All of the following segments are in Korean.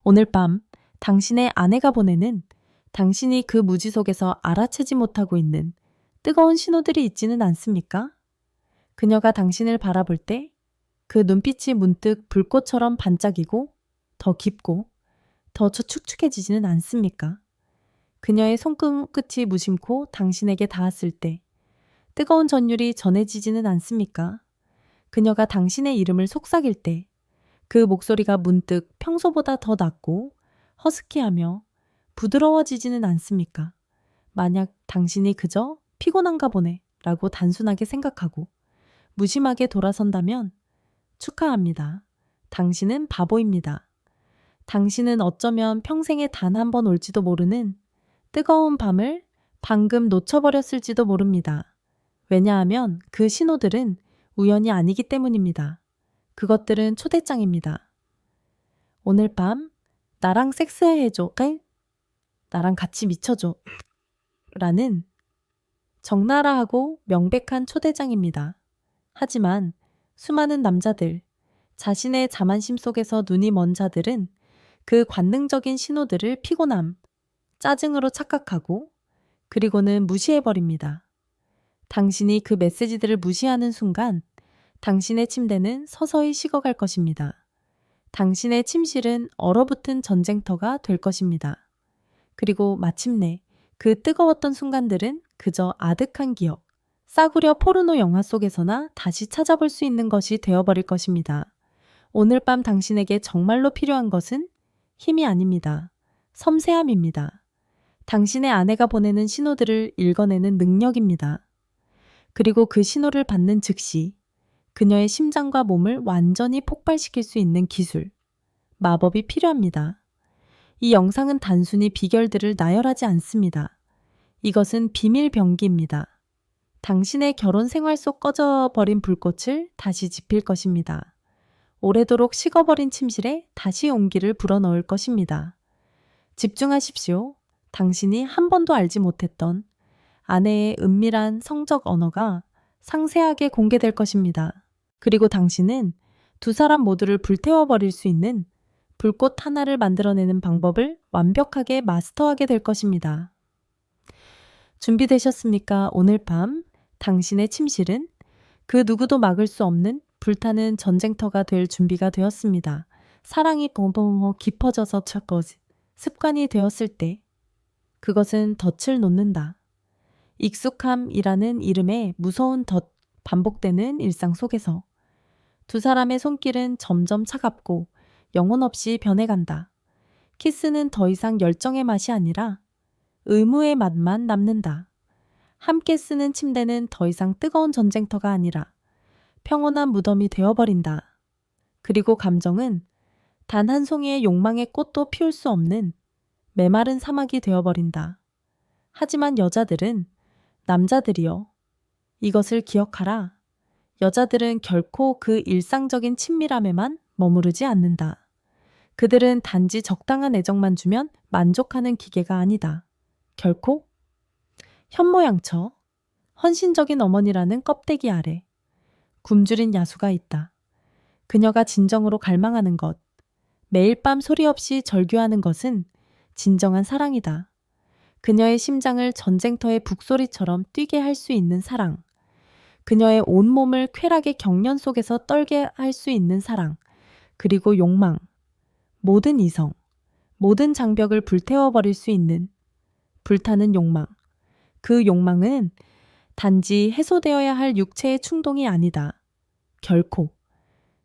오늘 밤 당신의 아내가 보내는 당신이 그 무지 속에서 알아채지 못하고 있는 뜨거운 신호들이 있지는 않습니까? 그녀가 당신을 바라볼 때 그 눈빛이 문득 불꽃처럼 반짝이고 더 깊고 더 축축해지지는 않습니까? 그녀의 손끝이 무심코 당신에게 닿았을 때 뜨거운 전율이 전해지지는 않습니까? 그녀가 당신의 이름을 속삭일 때 그 목소리가 문득 평소보다 더 낮고 허스키하며 부드러워지지는 않습니까? 만약 당신이 그저 피곤한가 보네 라고 단순하게 생각하고 무심하게 돌아선다면 축하합니다. 당신은 바보입니다. 당신은 어쩌면 평생에 단 한 번 올지도 모르는 뜨거운 밤을 방금 놓쳐버렸을지도 모릅니다. 왜냐하면 그 신호들은 우연이 아니기 때문입니다. 그것들은 초대장입니다. 오늘 밤 나랑 섹스해줘. 나랑 같이 미쳐줘. 라는 적나라하고 명백한 초대장입니다. 하지만 수많은 남자들, 자신의 자만심 속에서 눈이 먼 자들은 그 관능적인 신호들을 피곤함, 짜증으로 착각하고 그리고는 무시해버립니다. 당신이 그 메시지들을 무시하는 순간 당신의 침대는 서서히 식어갈 것입니다. 당신의 침실은 얼어붙은 전쟁터가 될 것입니다. 그리고 마침내 그 뜨거웠던 순간들은 그저 아득한 기억, 싸구려 포르노 영화 속에서나 다시 찾아볼 수 있는 것이 되어버릴 것입니다. 오늘 밤 당신에게 정말로 필요한 것은 힘이 아닙니다. 섬세함입니다. 당신의 아내가 보내는 신호들을 읽어내는 능력입니다. 그리고 그 신호를 받는 즉시 그녀의 심장과 몸을 완전히 폭발시킬 수 있는 기술, 마법이 필요합니다. 이 영상은 단순히 비결들을 나열하지 않습니다. 이것은 비밀 병기입니다. 당신의 결혼 생활 속 꺼져버린 불꽃을 다시 지필 것입니다. 오래도록 식어버린 침실에 다시 온기를 불어넣을 것입니다. 집중하십시오. 당신이 한 번도 알지 못했던 아내의 은밀한 성적 언어가 상세하게 공개될 것입니다. 그리고 당신은 두 사람 모두를 불태워버릴 수 있는 불꽃 하나를 만들어내는 방법을 완벽하게 마스터하게 될 것입니다. 준비되셨습니까? 오늘 밤 당신의 침실은 그 누구도 막을 수 없는 불타는 전쟁터가 될 준비가 되었습니다. 사랑이 더 깊어져서 습관이 되었을 때 그것은 덫을 놓는다. 익숙함이라는 이름의 무서운 덫 반복되는 일상 속에서 두 사람의 손길은 점점 차갑고 영혼 없이 변해간다. 키스는 더 이상 열정의 맛이 아니라 의무의 맛만 남는다. 함께 쓰는 침대는 더 이상 뜨거운 전쟁터가 아니라 평온한 무덤이 되어버린다. 그리고 감정은 단 한 송이의 욕망의 꽃도 피울 수 없는 메마른 사막이 되어버린다. 하지만 여자들은 남자들이여 이것을 기억하라. 여자들은 결코 그 일상적인 친밀함에만 머무르지 않는다. 그들은 단지 적당한 애정만 주면 만족하는 기계가 아니다. 결코 현모양처 헌신적인 어머니라는 껍데기 아래 굶주린 야수가 있다. 그녀가 진정으로 갈망하는 것, 매일 밤 소리 없이 절규하는 것은 진정한 사랑이다. 그녀의 심장을 전쟁터의 북소리처럼 뛰게 할 수 있는 사랑. 그녀의 온몸을 쾌락의 경련 속에서 떨게 할 수 있는 사랑. 그리고 욕망. 모든 이성, 모든 장벽을 불태워버릴 수 있는 불타는 욕망. 그 욕망은 단지 해소되어야 할 육체의 충동이 아니다. 결코.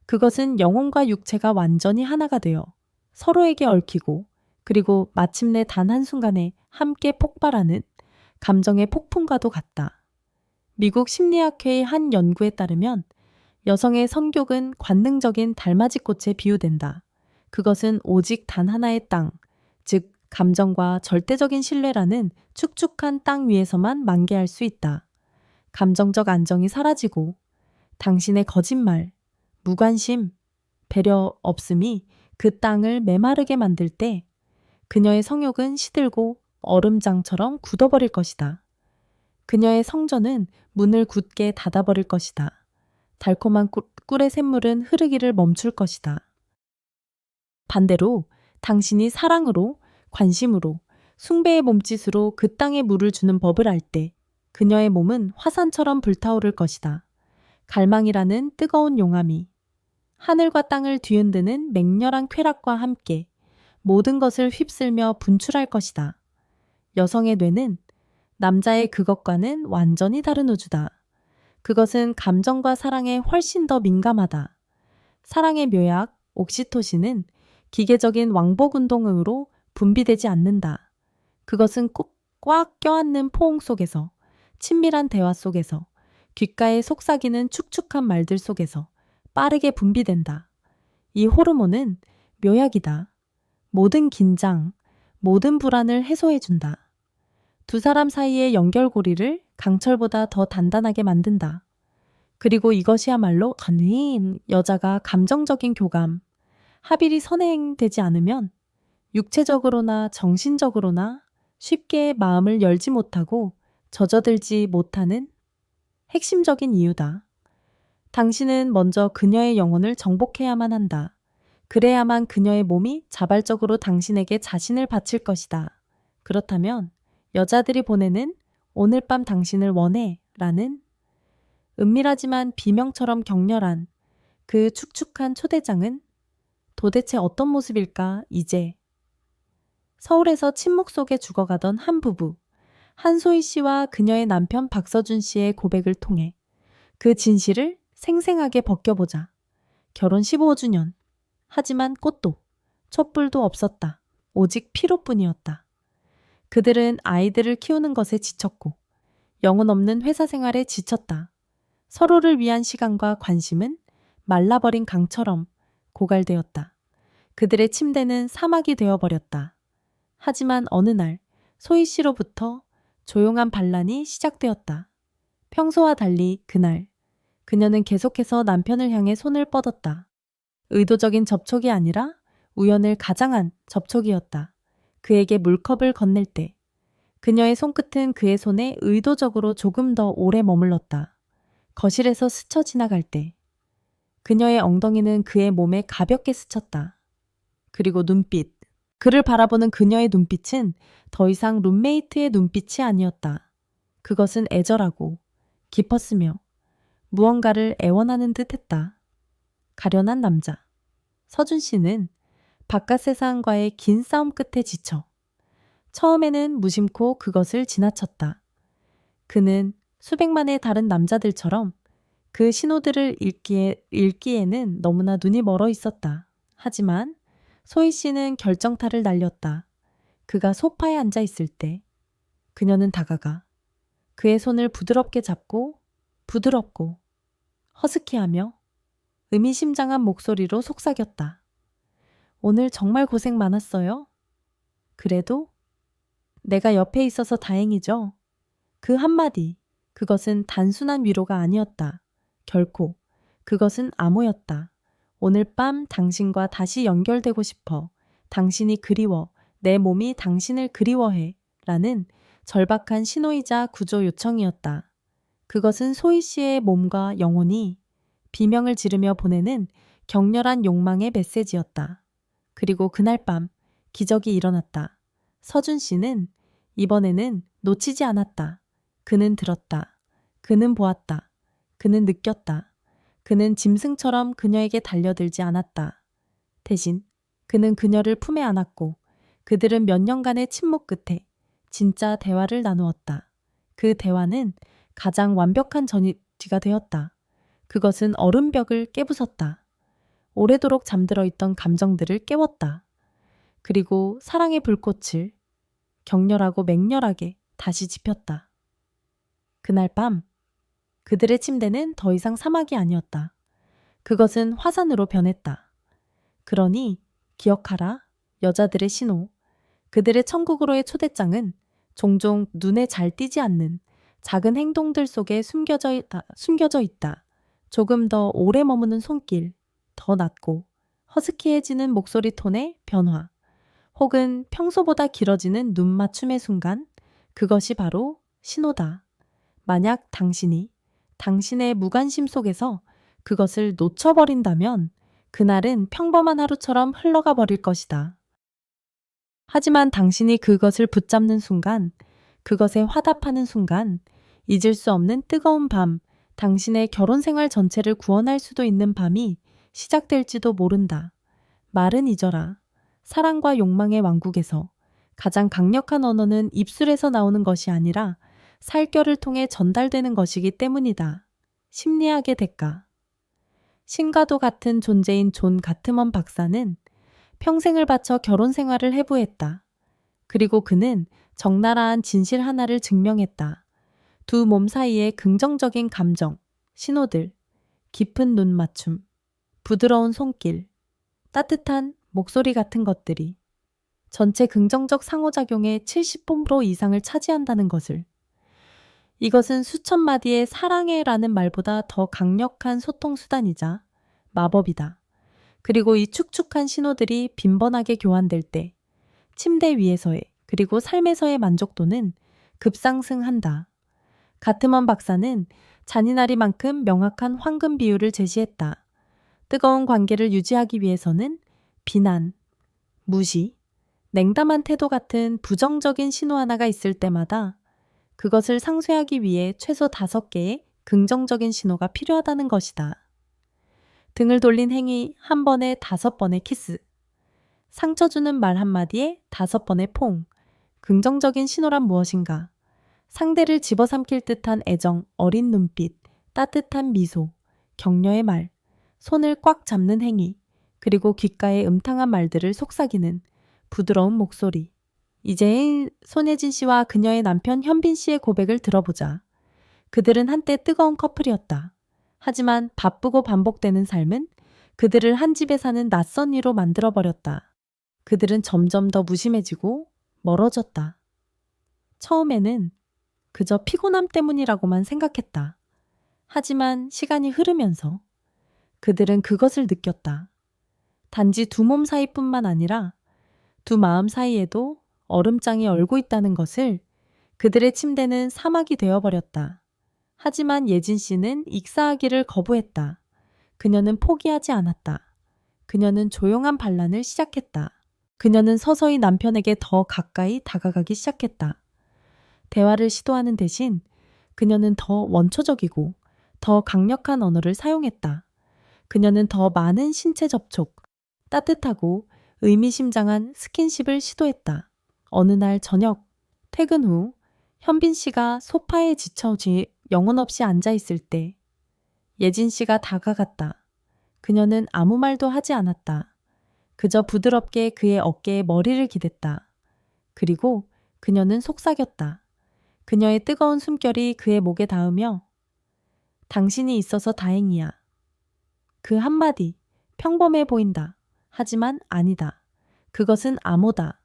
그것은 영혼과 육체가 완전히 하나가 되어 서로에게 얽히고 그리고 마침내 단 한순간에 함께 폭발하는 감정의 폭풍과도 같다. 미국 심리학회의 한 연구에 따르면 여성의 성욕은 관능적인 달맞이꽃에 비유된다. 그것은 오직 단 하나의 땅, 즉 감정과 절대적인 신뢰라는 축축한 땅 위에서만 만개할 수 있다. 감정적 안정이 사라지고 당신의 거짓말, 무관심, 배려 없음이 그 땅을 메마르게 만들 때 그녀의 성욕은 시들고 얼음장처럼 굳어버릴 것이다. 그녀의 성전은 문을 굳게 닫아버릴 것이다. 달콤한 꿀의 샘물은 흐르기를 멈출 것이다. 반대로 당신이 사랑으로, 관심으로, 숭배의 몸짓으로 그 땅에 물을 주는 법을 알 때 그녀의 몸은 화산처럼 불타오를 것이다. 갈망이라는 뜨거운 용암이 하늘과 땅을 뒤흔드는 맹렬한 쾌락과 함께 모든 것을 휩쓸며 분출할 것이다. 여성의 뇌는 남자의 그것과는 완전히 다른 우주다. 그것은 감정과 사랑에 훨씬 더 민감하다. 사랑의 묘약, 옥시토신은 기계적인 왕복 운동으로 분비되지 않는다. 그것은 꼭 꽉 껴안는 포옹 속에서, 친밀한 대화 속에서, 귓가에 속삭이는 축축한 말들 속에서 빠르게 분비된다. 이 호르몬은 묘약이다. 모든 긴장, 모든 불안을 해소해준다. 두 사람 사이의 연결고리를 강철보다 더 단단하게 만든다. 그리고 이것이야말로 여자가 감정적인 교감, 합일이 선행되지 않으면 육체적으로나 정신적으로나 쉽게 마음을 열지 못하고 젖어들지 못하는 핵심적인 이유다. 당신은 먼저 그녀의 영혼을 정복해야만 한다. 그래야만 그녀의 몸이 자발적으로 당신에게 자신을 바칠 것이다. 그렇다면 여자들이 보내는 오늘 밤 당신을 원해 라는 은밀하지만 비명처럼 격렬한 그 축축한 초대장은 도대체 어떤 모습일까 이제. 서울에서 침묵 속에 죽어가던 한 부부, 한소희 씨와 그녀의 남편 박서준 씨의 고백을 통해 그 진실을 생생하게 벗겨보자. 결혼 15주년. 하지만 꽃도, 촛불도 없었다. 오직 피로뿐이었다. 그들은 아이들을 키우는 것에 지쳤고 영혼 없는 회사 생활에 지쳤다. 서로를 위한 시간과 관심은 말라버린 강처럼 고갈되었다. 그들의 침대는 사막이 되어버렸다. 하지만 어느 날 소희 씨로부터 조용한 반란이 시작되었다. 평소와 달리 그날 그녀는 계속해서 남편을 향해 손을 뻗었다. 의도적인 접촉이 아니라 우연을 가장한 접촉이었다. 그에게 물컵을 건넬 때 그녀의 손끝은 그의 손에 의도적으로 조금 더 오래 머물렀다. 거실에서 스쳐 지나갈 때 그녀의 엉덩이는 그의 몸에 가볍게 스쳤다. 그리고 눈빛. 그를 바라보는 그녀의 눈빛은 더 이상 룸메이트의 눈빛이 아니었다. 그것은 애절하고 깊었으며 무언가를 애원하는 듯했다. 가련한 남자. 서준 씨는 바깥 세상과의 긴 싸움 끝에 지쳐 처음에는 무심코 그것을 지나쳤다. 그는 수백만의 다른 남자들처럼 그 신호들을 읽기에는 너무나 눈이 멀어 있었다. 하지만 소희 씨는 결정타를 날렸다. 그가 소파에 앉아 있을 때 그녀는 다가가 그의 손을 부드럽게 잡고 부드럽고 허스키하며 의미심장한 목소리로 속삭였다. 오늘 정말 고생 많았어요. 그래도 내가 옆에 있어서 다행이죠. 그 한마디, 그것은 단순한 위로가 아니었다. 결코. 그것은 암호였다. 오늘 밤 당신과 다시 연결되고 싶어. 당신이 그리워. 내 몸이 당신을 그리워해. 라는 절박한 신호이자 구조 요청이었다. 그것은 소희 씨의 몸과 영혼이 비명을 지르며 보내는 격렬한 욕망의 메시지였다. 그리고 그날 밤 기적이 일어났다. 서준 씨는 이번에는 놓치지 않았다. 그는 들었다. 그는 보았다. 그는 느꼈다. 그는 짐승처럼 그녀에게 달려들지 않았다. 대신 그는 그녀를 품에 안았고 그들은 몇 년간의 침묵 끝에 진짜 대화를 나누었다. 그 대화는 가장 완벽한 전이가 되었다. 그것은 얼음벽을 깨부쉈다. 오래도록 잠들어 있던 감정들을 깨웠다. 그리고 사랑의 불꽃을 격렬하고 맹렬하게 다시 지폈다. 그날 밤 그들의 침대는 더 이상 사막이 아니었다. 그것은 화산으로 변했다. 그러니 기억하라. 여자들의 신호. 그들의 천국으로의 초대장은 종종 눈에 잘 띄지 않는 작은 행동들 속에 숨겨져 있다. 조금 더 오래 머무는 손길, 더 낮고 허스키해지는 목소리 톤의 변화, 혹은 평소보다 길어지는 눈 맞춤의 순간, 그것이 바로 신호다. 만약 당신이 당신의 무관심 속에서 그것을 놓쳐버린다면 그날은 평범한 하루처럼 흘러가 버릴 것이다. 하지만 당신이 그것을 붙잡는 순간, 그것에 화답하는 순간, 잊을 수 없는 뜨거운 밤, 당신의 결혼 생활 전체를 구원할 수도 있는 밤이 시작될지도 모른다. 말은 잊어라. 사랑과 욕망의 왕국에서 가장 강력한 언어는 입술에서 나오는 것이 아니라 살결을 통해 전달되는 것이기 때문이다. 심리학의 대가. 신과도 같은 존재인 존 가트먼 박사는 평생을 바쳐 결혼 생활을 해부했다. 그리고 그는 적나라한 진실 하나를 증명했다. 두 몸 사이의 긍정적인 감정, 신호들, 깊은 눈 맞춤, 부드러운 손길, 따뜻한 목소리 같은 것들이 전체 긍정적 상호작용의 70% 이상을 차지한다는 것을. 이것은 수천 마디의 사랑해라는 말보다 더 강력한 소통 수단이자 마법이다. 그리고 이 축축한 신호들이 빈번하게 교환될 때 침대 위에서의 그리고 삶에서의 만족도는 급상승한다. 가트먼 박사는 잔인하리만큼 명확한 황금 비율을 제시했다. 뜨거운 관계를 유지하기 위해서는 비난, 무시, 냉담한 태도 같은 부정적인 신호 하나가 있을 때마다 그것을 상쇄하기 위해 최소 5개의 긍정적인 신호가 필요하다는 것이다. 등을 돌린 행위 한 번에 5번의 키스, 상처 주는 말 한마디에 5번의 퐁. 긍정적인 신호란 무엇인가? 상대를 집어삼킬 듯한 애정, 어린 눈빛, 따뜻한 미소, 격려의 말, 손을 꽉 잡는 행위, 그리고 귓가에 음탕한 말들을 속삭이는 부드러운 목소리. 이제 손예진 씨와 그녀의 남편 현빈 씨의 고백을 들어보자. 그들은 한때 뜨거운 커플이었다. 하지만 바쁘고 반복되는 삶은 그들을 한 집에 사는 낯선 이로 만들어버렸다. 그들은 점점 더 무심해지고 멀어졌다. 처음에는 그저 피곤함 때문이라고만 생각했다. 하지만 시간이 흐르면서 그들은 그것을 느꼈다. 단지 두 몸 사이뿐만 아니라 두 마음 사이에도 얼음장이 얼고 있다는 것을. 그들의 침대는 사막이 되어버렸다. 하지만 예진 씨는 익사하기를 거부했다. 그녀는 포기하지 않았다. 그녀는 조용한 반란을 시작했다. 그녀는 서서히 남편에게 더 가까이 다가가기 시작했다. 대화를 시도하는 대신 그녀는 더 원초적이고 더 강력한 언어를 사용했다. 그녀는 더 많은 신체 접촉, 따뜻하고 의미심장한 스킨십을 시도했다. 어느 날 저녁, 퇴근 후 현빈 씨가 소파에 지쳐 영혼 없이 앉아있을 때 예진 씨가 다가갔다. 그녀는 아무 말도 하지 않았다. 그저 부드럽게 그의 어깨에 머리를 기댔다. 그리고 그녀는 속삭였다. 그녀의 뜨거운 숨결이 그의 목에 닿으며 당신이 있어서 다행이야. 그 한마디, 평범해 보인다. 하지만 아니다. 그것은 암호다.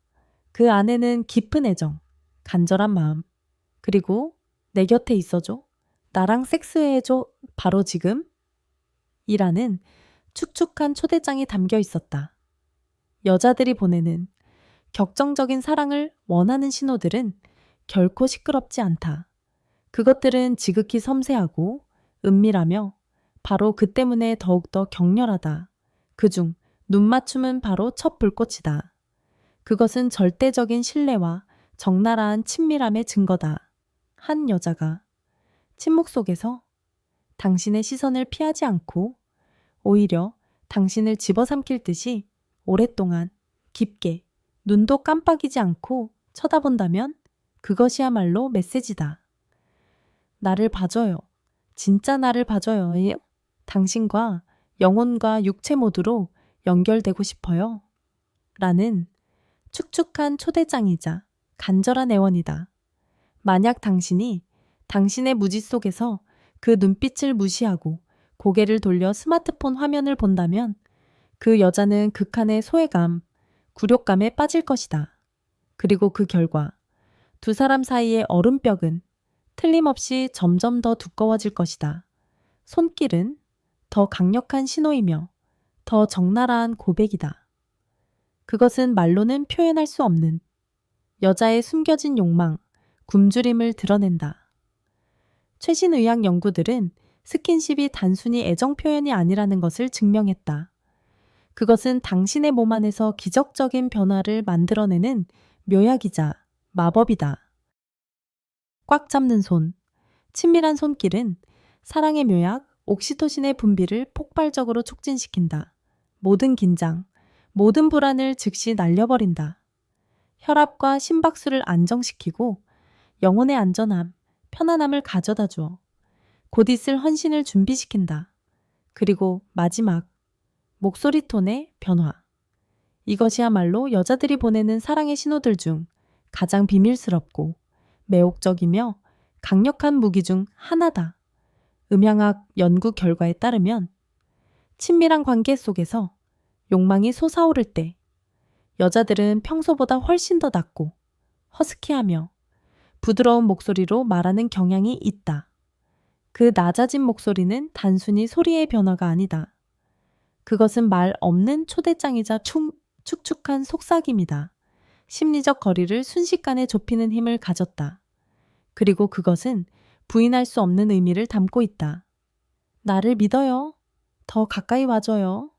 그 안에는 깊은 애정, 간절한 마음, 그리고 내 곁에 있어줘. 나랑 섹스해줘. 바로 지금. 이라는 축축한 초대장이 담겨 있었다. 여자들이 보내는 격정적인 사랑을 원하는 신호들은 결코 시끄럽지 않다. 그것들은 지극히 섬세하고 은밀하며 바로 그 때문에 더욱더 격렬하다. 그중 눈맞춤은 바로 첫 불꽃이다. 그것은 절대적인 신뢰와 적나라한 친밀함의 증거다. 한 여자가 침묵 속에서 당신의 시선을 피하지 않고 오히려 당신을 집어삼킬 듯이 오랫동안 깊게 눈도 깜빡이지 않고 쳐다본다면 그것이야말로 메시지다. 나를 봐줘요. 진짜 나를 봐줘요. 당신과 영혼과 육체 모두로 연결되고 싶어요. 라는 축축한 초대장이자 간절한 애원이다. 만약 당신이 당신의 무지 속에서 그 눈빛을 무시하고 고개를 돌려 스마트폰 화면을 본다면 그 여자는 극한의 소외감, 굴욕감에 빠질 것이다. 그리고 그 결과 두 사람 사이의 얼음벽은 틀림없이 점점 더 두꺼워질 것이다. 손길은 더 강력한 신호이며 더 적나라한 고백이다. 그것은 말로는 표현할 수 없는 여자의 숨겨진 욕망, 굶주림을 드러낸다. 최신 의학 연구들은 스킨십이 단순히 애정 표현이 아니라는 것을 증명했다. 그것은 당신의 몸 안에서 기적적인 변화를 만들어내는 묘약이자 마법이다. 꽉 잡는 손, 친밀한 손길은 사랑의 묘약, 옥시토신의 분비를 폭발적으로 촉진시킨다. 모든 긴장, 모든 불안을 즉시 날려버린다. 혈압과 심박수를 안정시키고 영혼의 안전함, 편안함을 가져다 주어 곧 있을 헌신을 준비시킨다. 그리고 마지막, 목소리 톤의 변화. 이것이야말로 여자들이 보내는 사랑의 신호들 중 가장 비밀스럽고 매혹적이며 강력한 무기 중 하나다. 음향학 연구 결과에 따르면 친밀한 관계 속에서 욕망이 솟아오를 때 여자들은 평소보다 훨씬 더 낮고 허스키하며 부드러운 목소리로 말하는 경향이 있다. 그 낮아진 목소리는 단순히 소리의 변화가 아니다. 그것은 말 없는 초대장이자 축축한 속삭임이다. 심리적 거리를 순식간에 좁히는 힘을 가졌다. 그리고 그것은 부인할 수 없는 의미를 담고 있다. 나를 믿어요. 더 가까이 와줘요.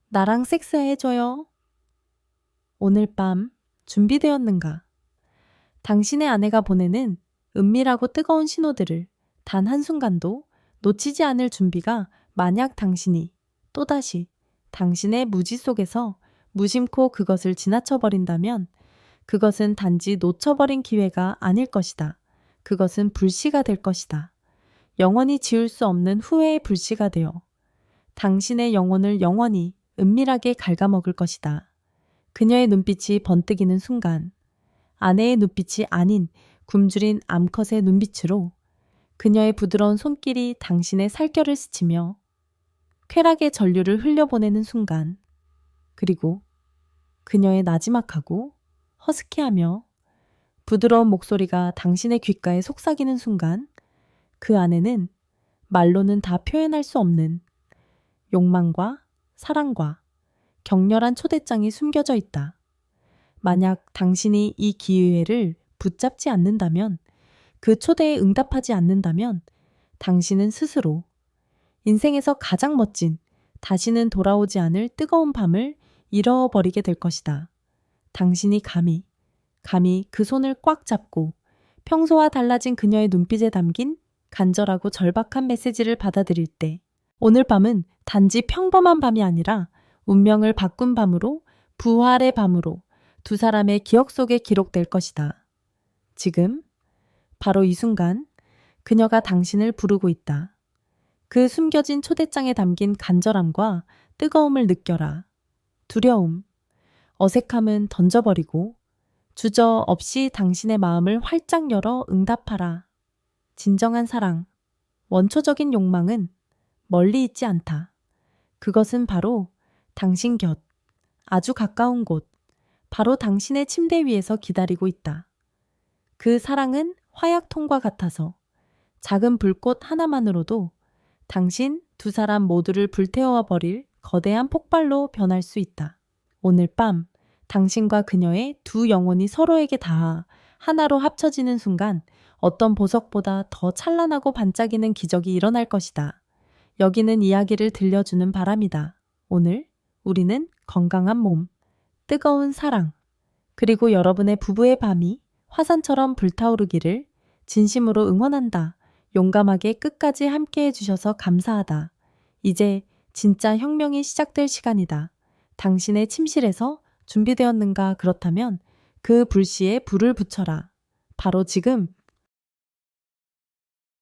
나랑 섹스해줘요. 오늘 밤 준비되었는가? 당신의 아내가 보내는 은밀하고 뜨거운 신호들을 단 한순간도 놓치지 않을 준비가 만약 당신이 또다시 당신의 무지 속에서 무심코 그것을 지나쳐버린다면 그것은 단지 놓쳐버린 기회가 아닐 것이다. 그것은 불씨가 될 것이다. 영원히 지울 수 없는 후회의 불씨가 되어 당신의 영혼을 영원히 은밀하게 갉아먹을 것이다. 그녀의 눈빛이 번뜩이는 순간 아내의 눈빛이 아닌 굶주린 암컷의 눈빛으로 그녀의 부드러운 손길이 당신의 살결을 스치며 쾌락의 전류를 흘려보내는 순간 그리고 그녀의 나지막하고 허스키하며 부드러운 목소리가 당신의 귓가에 속삭이는 순간 그 안에는 말로는 다 표현할 수 없는 욕망과 사랑과 격렬한 초대장이 숨겨져 있다. 만약 당신이 이 기회를 붙잡지 않는다면, 그 초대에 응답하지 않는다면 당신은 스스로 인생에서 가장 멋진 다시는 돌아오지 않을 뜨거운 밤을 잃어버리게 될 것이다. 당신이 감히 그 손을 꽉 잡고 평소와 달라진 그녀의 눈빛에 담긴 간절하고 절박한 메시지를 받아들일 때 오늘 밤은 단지 평범한 밤이 아니라 운명을 바꾼 밤으로, 부활의 밤으로 두 사람의 기억 속에 기록될 것이다. 지금 바로 이 순간 그녀가 당신을 부르고 있다. 그 숨겨진 초대장에 담긴 간절함과 뜨거움을 느껴라. 두려움, 어색함은 던져버리고 주저없이 당신의 마음을 활짝 열어 응답하라. 진정한 사랑, 원초적인 욕망은 멀리 있지 않다. 그것은 바로 당신 곁, 아주 가까운 곳, 바로 당신의 침대 위에서 기다리고 있다. 그 사랑은 화약통과 같아서 작은 불꽃 하나만으로도 당신 두 사람 모두를 불태워 버릴 거대한 폭발로 변할 수 있다. 오늘 밤 당신과 그녀의 두 영혼이 서로에게 닿아 하나로 합쳐지는 순간 어떤 보석보다 더 찬란하고 반짝이는 기적이 일어날 것이다. 여기는 이야기를 들려주는 바람이다. 오늘 우리는 건강한 몸, 뜨거운 사랑, 그리고 여러분의 부부의 밤이 화산처럼 불타오르기를 진심으로 응원한다. 용감하게 끝까지 함께 해주셔서 감사하다. 이제 진짜 혁명이 시작될 시간이다. 당신의 침실에서 준비되었는가? 그렇다면 그 불씨에 불을 붙여라. 바로 지금